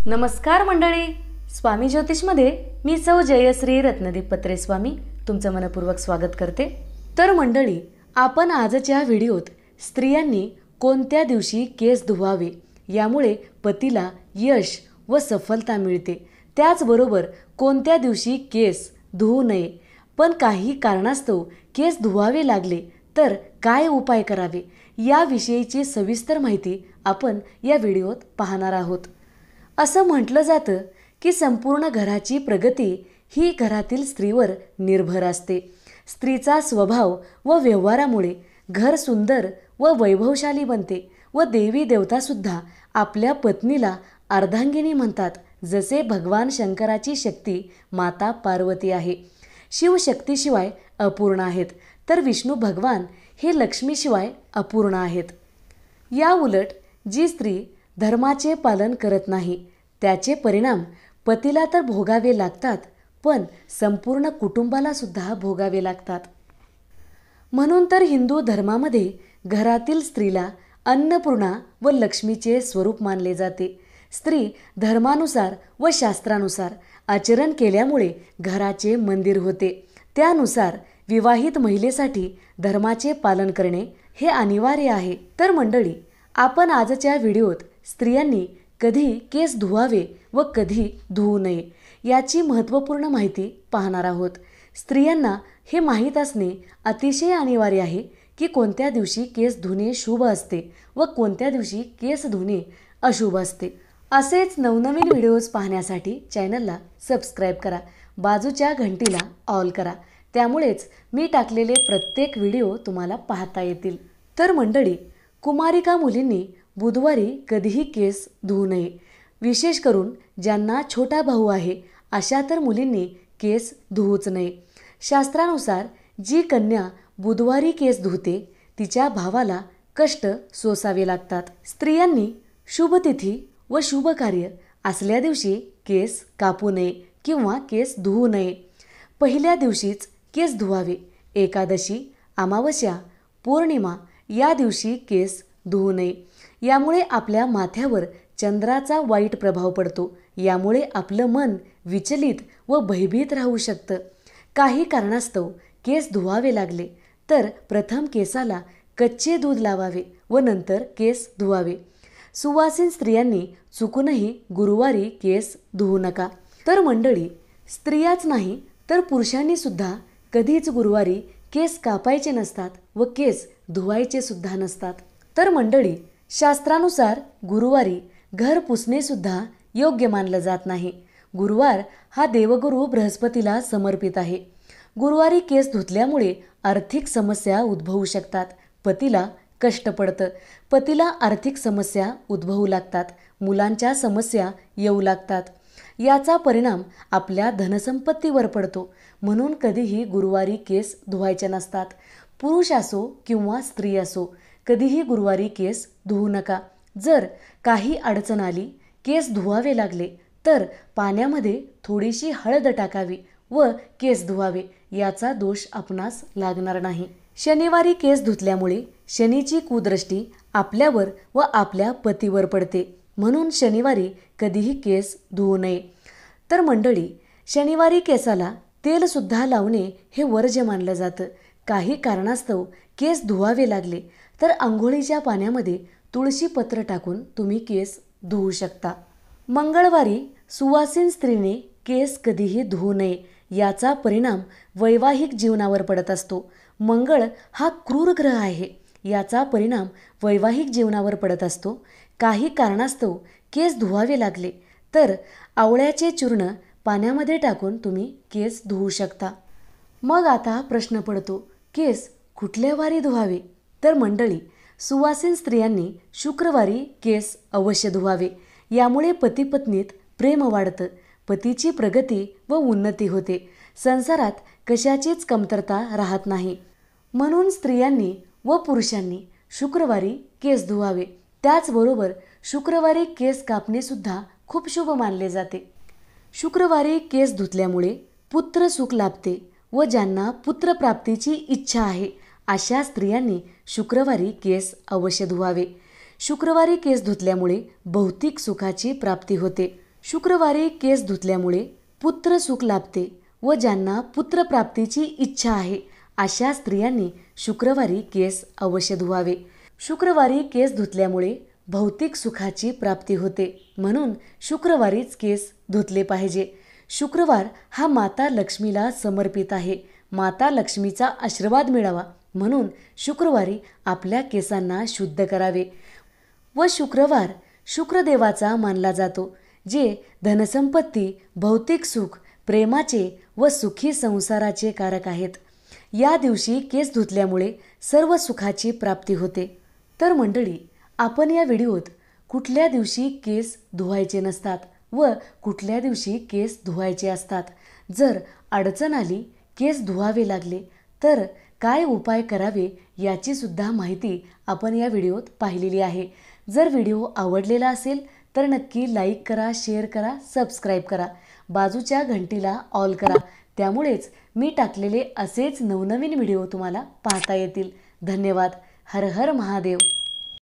नमस्कार मंडळी, स्वामी ज्योतिषमध्ये मी सौ जयश्री रत्नदीप पत्रे स्वामी तुमचं मनपूर्वक स्वागत करते। तर मंडळी, आपण आजच्या व्हिडिओत स्त्रियांनी कोणत्या दिवशी केस धुवावे यामुळे पतीला यश व सफलता मिळते, त्याचबरोबर कोणत्या दिवशी केस धुवू नये, पण काही कारणास्तव केस धुवावे लागले तर काय उपाय करावे याविषयीची सविस्तर माहिती आपण या व्हिडिओत पाहणार आहोत। असं म्हटलं जातं की संपूर्ण घराची प्रगती ही घरातील स्त्रीवर निर्भर असते। स्त्रीचा स्वभाव व व्यवहारामुळे घर सुंदर व वैभवशाली बनते व देवी देवतासुद्धा आपल्या पत्नीला अर्धांगिनी म्हणतात। जसे भगवान शंकराची शक्ती माता पार्वती आहे, शिवशक्तीशिवाय अपूर्ण आहेत, तर विष्णू भगवान हे लक्ष्मीशिवाय अपूर्ण आहेत। या उलट जी स्त्री धर्माचे पालन करत नाही त्याचे परिणाम पतीला तर भोगावे लागतात, पण संपूर्ण कुटुंबाला सुद्धा भोगावे लागतात। म्हणून तर हिंदू धर्मामध्ये घरातील स्त्रीला अन्नपूर्णा व लक्ष्मीचे स्वरूप मानले जाते। स्त्री धर्मानुसार व शास्त्रानुसार आचरण केल्यामुळे घराचे मंदिर होते। त्यानुसार विवाहित महिलेसाठी धर्माचे पालन करणे हे अनिवार्य आहे। तर मंडळी, आपण आजच्या व्हिडिओत स्त्रियांनी कधी केस धुवावे व कधी धुवू नये याची महत्त्वपूर्ण माहिती पाहणार आहोत। स्त्रियांना हे माहीत असणे अतिशय अनिवार्य आहे की कोणत्या दिवशी केस धुणे शुभ असते व कोणत्या दिवशी केस धुणे अशुभ असते। असेच नवनवीन व्हिडिओज पाहण्यासाठी चॅनलला सबस्क्राईब करा, बाजूच्या घंटीला ऑल करा, त्यामुळेच मी टाकलेले प्रत्येक व्हिडिओ तुम्हाला पाहता येतील। तर मंडळी, कुमारिका मुलींनी बुधवारी कधीही केस धुवू नये। विशेष करून ज्यांना छोटा भाऊ आहे अशा तर मुलींनी केस धुवूच नये। शास्त्रानुसार जी कन्या बुधवारी केस धुते तिच्या भावाला कष्ट सोसावे लागतात। स्त्रियांनी शुभ तिथी व शुभ कार्य असल्या दिवशी केस कापू नये किंवा केस धुवू नये। पहिल्या दिवशीच केस धुवावे। एकादशी, अमावस्या, पौर्णिमा या दिवशी केस धुवू नये। यामुळे आपल्या माथ्यावर चंद्राचा वाईट प्रभाव पडतो। यामुळे आपलं मन विचलित व भयभीत राहू शकतं। काही कारणास्तव केस धुवावे लागले तर प्रथम केसाला कच्चे दूध लावावे व नंतर केस धुवावे। सुवासीन स्त्रियांनी चुकूनही गुरुवारी केस धुवू नका। तर मंडळी, स्त्रियाच नाही तर पुरुषांनी सुद्धा कधीच गुरुवारी केस कापायचे नसतात व केस धुवायचे सुद्धा नसतात। तर मंडळी, शास्त्रानुसार गुरुवारी घर पुसणे सुद्धा योग्य मानलं जात नाही। गुरुवार हा देवगुरु बृहस्पतीला समर्पित आहे। गुरुवारी केस धुतल्यामुळे आर्थिक समस्या उद्भवू शकतात। पतीला कष्ट पडतं, पतीला आर्थिक समस्या उद्भवू लागतात, मुलांच्या समस्या येऊ लागतात। याचा परिणाम आपल्या धनसंपत्तीवर पडतो। म्हणून कधीही गुरुवारी केस धुवायचे नसतात। पुरुष असो किंवा स्त्री असो, कधीही गुरुवारी केस धुवू नका। जर काही अडचण आली, केस धुवावे लागले तर पाण्यामध्ये थोडीशी हळद टाकावी व केस धुवावे, याचा दोष आपणास लागणार नाही। शनिवारी केस धुतल्यामुळे शनीची कुदृष्टी आपल्यावर व आपल्या पतीवर पडते, म्हणून शनिवारी कधीही केस धुवू नये। तर मंडळी, शनिवारी केसाला तेल सुद्धा लावणे हे वर्ज्य मानलं जातं। काही कारणास्तव केस धुवावे लागले तर आंघोळीच्या पाण्यामध्ये तुळशी पत्र टाकून तुम्ही केस धुवू शकता। मंगळवारी सुवासीन स्त्रीने केस कधीही धुवू नये। याचा परिणाम वैवाहिक जीवनावर पडत असतो। मंगळ हा क्रूर ग्रह आहे, याचा परिणाम वैवाहिक जीवनावर पडत असतो। काही कारणास्तव केस धुवावे लागले तर आवळ्याचे चूर्ण पाण्यामध्ये टाकून तुम्ही केस धुवू शकता। मग आता प्रश्न पडतो, केस कुठल्या वारी धुवावे? तर मंडळी, सुवासीन स्त्रियांनी शुक्रवारी केस अवश्य धुवावे। यामुळे पती पत्नीत प्रेम वाढतं, पतीची प्रगती व उन्नती होते, संसारात कशाचीच कमतरता राहत नाही। म्हणून स्त्रियांनी व पुरुषांनी शुक्रवारी केस धुवावे। त्याचबरोबर शुक्रवारी केस कापणे सुद्धा खूप शुभ मानले जाते। शुक्रवारी केस धुतल्यामुळे पुत्र सुख लाभते व ज्यांना पुत्रप्राप्तीची इच्छा आहे अशा स्त्रियांनी शुक्रवारी केस अवश्य धुवावे। शुक्रवारी केस धुतल्यामुळे भौतिक सुखाची प्राप्ती होते। शुक्रवारी केस धुतल्यामुळे पुत्र सुख लाभते व ज्यांना पुत्रप्राप्तीची इच्छा आहे अशा स्त्रियांनी शुक्रवारी केस अवश्य धुवावे. शुक्रवारी केस धुतल्यामुळे भौतिक सुखाची प्राप्ती होते, म्हणून शुक्रवारीच केस धुतले पाहिजे. शुक्रवार हा माता लक्ष्मीला समर्पित आहे. माता लक्ष्मीचा आशीर्वाद मिळावा म्हणून शुक्रवारी आपल्या केसांना शुद्ध करावे. व शुक्रवार शुक्रदेवाचा मानला जातो, जे धनसंपत्ती, भौतिक सुख, प्रेमाचे व सुखी संसाराचे कारक आहेत. या दिवशी केस धुतल्यामुळे सर्व सुखाची प्राप्ती होते. तर मंडळी, आपण या व्हिडिओत कुठल्या दिवशी केस धुवायचे नसतात व कुठल्या दिवशी केस धुवायचे असतात, जर अडचण आली, केस धुवावे लागले तर काय उपाय करावे याची सुद्धा माहिती आपण या व्हिडिओत पाहिलेली आहे. जर व्हिडिओ आवडलेला असेल तर नक्की लाईक करा, शेअर करा, सबस्क्राईब करा, बाजूच्या घंटीला ऑल करा. त्यामुळेच मी टाकलेले असेच नवनवीन व्हिडिओ तुम्हाला पाहता येतील. धन्यवाद. हर हर महादेव.